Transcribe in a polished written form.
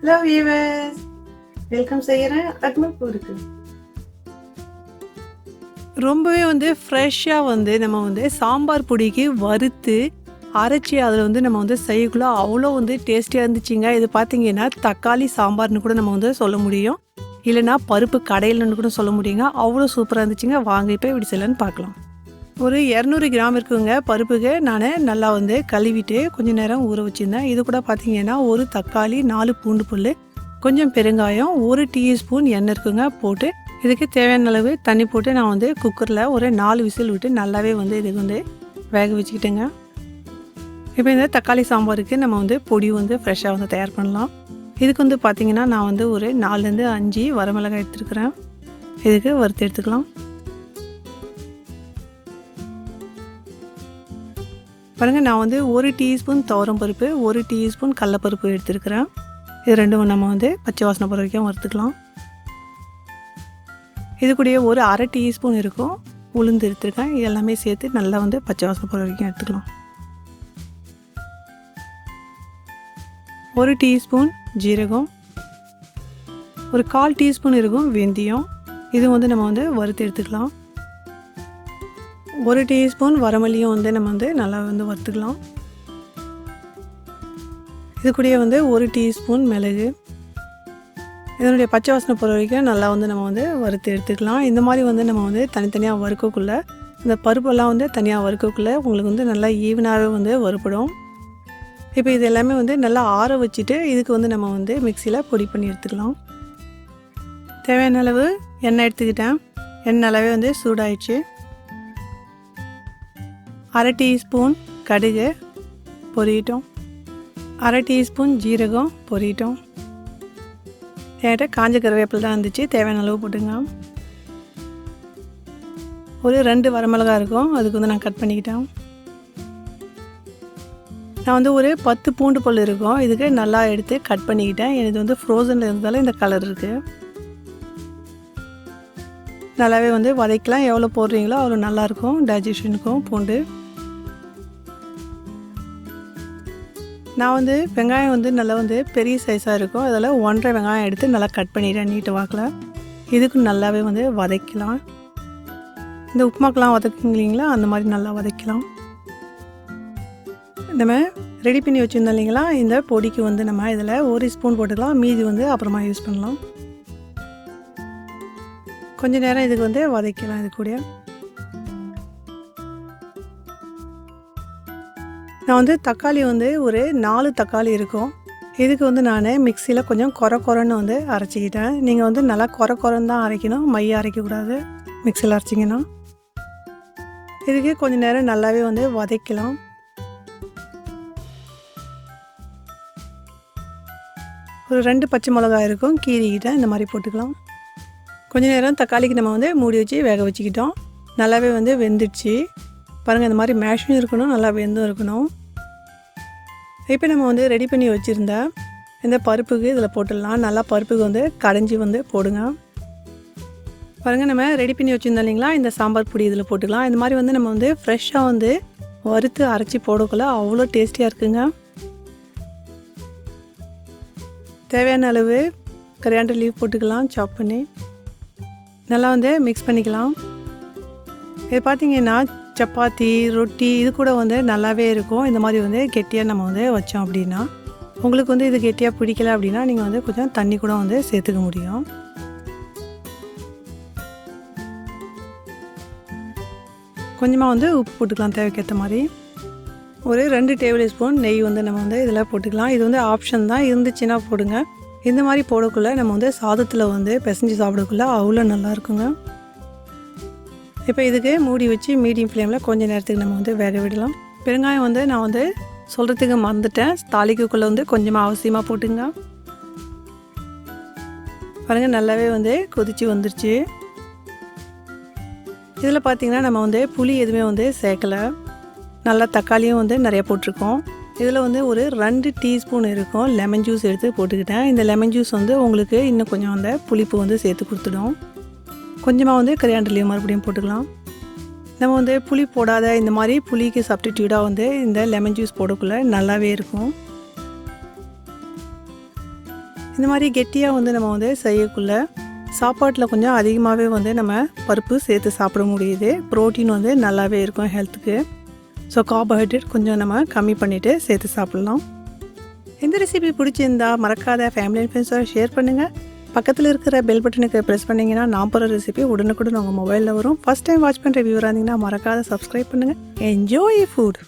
Hello viewers, welcome செய்கிறேன் அக்மல் ஊருக்கு. ரொம்பவே ஃப்ரெஷ்ஷாக நம்ம சாம்பார் பொடிக்கு வறுத்து அரைச்சி அதில் நம்ம செய்யக்குள்ள அவ்வளோ டேஸ்டியாக இருந்துச்சுங்க. இது பார்த்தீங்கன்னா தக்காளி சாம்பார்னு கூட நம்ம சொல்ல முடியும், இல்லைனா பருப்பு கடையில்னு கூட சொல்ல முடியுங்க. அவ்வளோ சூப்பராக இருந்துச்சுங்க. வாங்க இப்போ இப்படி செய்யலான்னு பார்க்கலாம். ஒரு 200 கிராம் இருக்குங்க பருப்புக்கு நான் நல்லா கழுவிட்டு கொஞ்சம் நேரம் ஊற வச்சுருந்தேன். இது கூட பார்த்தீங்கன்னா ஒரு தக்காளி, 4 பூண்டு புல், கொஞ்சம் பெருங்காயம், 1 டீஸ்பூன் எண்ணெய் இருக்குங்க போட்டு இதுக்கு தேவையான அளவு தண்ணி போட்டு நான் குக்கரில் ஒரு 4 விசில் விட்டு நல்லாவே இதுக்கு வேக வச்சுக்கிட்டேங்க. இப்போ இந்த தக்காளி சாம்பாருக்கு நம்ம பொடி ஃப்ரெஷ்ஷாக தயார் பண்ணலாம். இதுக்கு பார்த்திங்கன்னா நான் ஒரு 4லேருந்து 5 வரமிளகாய் எடுத்துருக்குறேன். இதுக்கு வறுத்து எடுத்துக்கலாம். பாருங்கள், நான் 1 டீஸ்பூன் துவரம் பருப்பு, 1 டீஸ்பூன் கடலப்பருப்பு எடுத்துருக்கிறேன். இது ரெண்டும் நம்ம பச்சை வாசனை போகிற வரைக்கும் வறுத்துக்கலாம். இது கூடயே ஒரு 1/2 டீஸ்பூன் இருக்கும் உளுந்து எடுத்துருக்கேன். இது எல்லாமே சேர்த்து நல்லா பச்சை வாசனை போகிற வரைக்கும் எடுத்துக்கலாம். 1 டீஸ்பூன் ஜீரகம், ஒரு 1/4 டீஸ்பூன் இருக்கும் வெந்தயம். இது நம்ம வறுத்து எடுத்துக்கலாம். 1 டீஸ்பூன் வரமல்லியும் நம்ம நல்லா வறுத்துக்கலாம். இது கூடயே 1 டீஸ்பூன் மிளகு. இதனுடைய பச்சை வாசனை போகிற வரைக்கும் நல்லா நம்ம வறுத்து எடுத்துக்கலாம். இந்த மாதிரி நம்ம தனித்தனியாக வறுக்கக்குள்ளே இந்த பருப்பெல்லாம் தனியாக வறுக்கக்குள்ளே உங்களுக்கு நல்லா ஈவனாகவே வறுப்படும். இப்போ இது எல்லாமே நல்லா ஆற வச்சுட்டு இதுக்கு நம்ம மிக்சியில் பொடி பண்ணி எடுத்துக்கலாம். தேவையான அளவு எண்ணெய் எடுத்துக்கிட்டேன். எண்ணெய் நல்லாவே சூடாயிடுச்சு. 1/2 டீஸ்பூன் கடுகு பொரியட்டும், 1/2 டீஸ்பூன் ஜீரகம் பொரியட்டும். என்கிட்ட காஞ்ச கருவேப்பிலை தான் இருந்துச்சு, தேவையான அளவு போட்டுங்க. ஒரு 2 வரமிளகா இருக்கும், அதுக்கு நான் கட் பண்ணிக்கிட்டேன். நான் ஒரு 10 பூண்டு பல் இருக்கும், இதுக்கு நல்லா எடுத்து கட் பண்ணிக்கிட்டேன். எனக்கு ஃப்ரோசனில் இருந்தாலும் இந்த கலர் இருக்குது. நல்லாவே வதக்கலாம். எவ்வளோ போடுறீங்களோ அவ்வளோ நல்லாயிருக்கும் டைஜஷனுக்கும் பூண்டு. நான் வெங்காயம் நல்லா பெரிய சைஸாக இருக்கும், அதில் 1.5 வெங்காயம் எடுத்து நல்லா கட் பண்ணிட்டேன் நீட்டு வாக்கில். இதுக்கு நல்லாவே வதக்கலாம். இந்த உப்புமாக்கெலாம் வதக்குங்க இல்லைங்களா, அந்த மாதிரி நல்லா வதக்கலாம். நம்ம ரெடி பண்ணி வச்சுருந்தோம் இல்லைங்களா, இந்த பொடிக்கு நம்ம இதில் 1 ஸ்பூன் போட்டுக்கலாம். மீதி அப்புறமா யூஸ் பண்ணலாம். கொஞ்சம் நேரம் இதுக்கு வதக்கலாம். இது கூட நான் தக்காளி ஒரு 4 தக்காளி இருக்கும். இதுக்கு நான் மிக்சியில் கொஞ்சம் குறன்னு அரைச்சிக்கிட்டேன். நீங்கள் நல்லா குறன்னு தான் அரைக்கணும், மைய அரைக்கக்கூடாது மிக்சியில் அரைச்சிங்கன்னா. இதுக்கு கொஞ்சம் நேரம் நல்லாவே வதக்கலாம். ஒரு 2 பச்சை மிளகாய் இருக்கும், கீறிக்கிட்டேன். இந்த மாதிரி போட்டுக்கலாம். கொஞ்சம் நேரம் தக்காளிக்கு நம்ம மூடி வச்சு வேக வச்சுக்கிட்டோம். நல்லாவே வெந்துடுச்சு. பாருங்கள், இந்த மாதிரி மேஷும் இருக்கணும், நல்லா வெந்தும் இருக்கணும். இப்போ நம்ம ரெடி பண்ணி வச்சுருந்த இந்த பருப்புக்கு இதில் போட்டுடலாம். நல்லா பருப்புக்கு கடைஞ்சி போடுங்க. பாருங்கள், நம்ம ரெடி பண்ணி வச்சுருந்தோம் இல்லைங்களா, இந்த சாம்பார் பொடி இதில் போட்டுக்கலாம். இந்த மாதிரி நம்ம ஃப்ரெஷ்ஷாக வறுத்து அரைச்சி போடக்குள்ள அவ்வளோ டேஸ்டியாக இருக்குங்க. தேவையான அளவு கரியாண்டர் லீவ் போட்டுக்கலாம், சாப் பண்ணி நல்லா மிக்ஸ் பண்ணிக்கலாம். இது பார்த்திங்கன்னா சப்பாத்தி, ரொட்டி இது கூட நல்லாவே இருக்கும். இந்த மாதிரி கெட்டியாக நம்ம வச்சோம் அப்படின்னா, உங்களுக்கு இது கெட்டியாக பிடிக்கல அப்படின்னா நீங்கள் கொஞ்சம் தண்ணி கூட சேர்த்துக்க முடியும். கொஞ்சமாக உப்பு போட்டுக்கலாம் தேவைக்கேற்ற மாதிரி. ஒரு 2 டேபிள் ஸ்பூன் நெய் நம்ம இதில் போட்டுக்கலாம். இது ஆப்ஷன் தான், இருந்துச்சுன்னா போடுங்க. இந்த மாதிரி போடக்குள்ளே நம்ம சாதத்தில் பிசைஞ்சு சாப்பிடக்குள்ளே அவ்வளோ நல்லா இருக்குங்க. இப்போ இதுக்கு மூடி வச்சு மீடியம் ஃப்ளேமில் கொஞ்சம் நேரத்துக்கு நம்ம வேக விடலாம். பெருங்காயம் நான் சொல்கிறதுக்கு மறந்துட்டேன், தாளிக்குள்ளே கொஞ்சமாக அவசியமாக போட்டுங்க. பாருங்கள், நல்லாவே கொதிச்சு வந்துருச்சு. இதில் பார்த்திங்கன்னா நம்ம புளி எதுவுமே சேர்க்கலை. நல்லா தக்காளியும் நிறைய போட்டிருக்கோம். இதில் ஒரு 2 டீஸ்பூன் இருக்கும் லெமன் ஜூஸ் எடுத்து போட்டுக்கிட்டேன். இந்த லெமன் ஜூஸ் உங்களுக்கு இன்னும் கொஞ்சம் புளிப்பு சேர்த்து கொடுத்துடும். கொஞ்சமாக கரியாண்டர் லீவ் மறுபடியும் போட்டுக்கலாம். நம்ம புளி போடாத இந்த மாதிரி புளிக்கு சப்ஸ்டிடியூட்டாக இந்த லெமன் ஜூஸ் போடக்குள்ளே நல்லாவே இருக்கும். இந்த மாதிரி கெட்டியாக வந்து நம்ம வந்து செய்யக்குள்ள சாப்பாட்டில் கொஞ்சம் அதிகமாகவே வந்து நம்ம பருப்பு சேர்த்து சாப்பிட முடியுது. ப்ரோட்டீன் வந்து நல்லாவே இருக்கும் ஹெல்த்துக்கு. ஸோ கார்போஹைட்ரேட் கொஞ்சம் நம்ம கம்மி பண்ணிவிட்டு சேர்த்து சாப்பிட்லாம். இந்த ரெசிபி பிடிச்சிருந்தா மறக்காத ஃபேமிலி அண்ட் ஃப்ரெண்ட்ஸோட ஷேர் பண்ணுங்கள். பக்கத்தில் இருக்கிற பெல் பட்டனுக்கு ப்ரெஸ் பண்ணிங்கன்னா நான் போகிற ரெசிபி உடனுக்குடன் உங்கள் மொபைலில் வரும். ஃபஸ்ட் டைம் வாட்ச் பண்ணுற வியூவராக இருந்தீங்கன்னா மறக்காத சப்ஸ்கிரைப் பண்ணுங்கள். Enjoy food.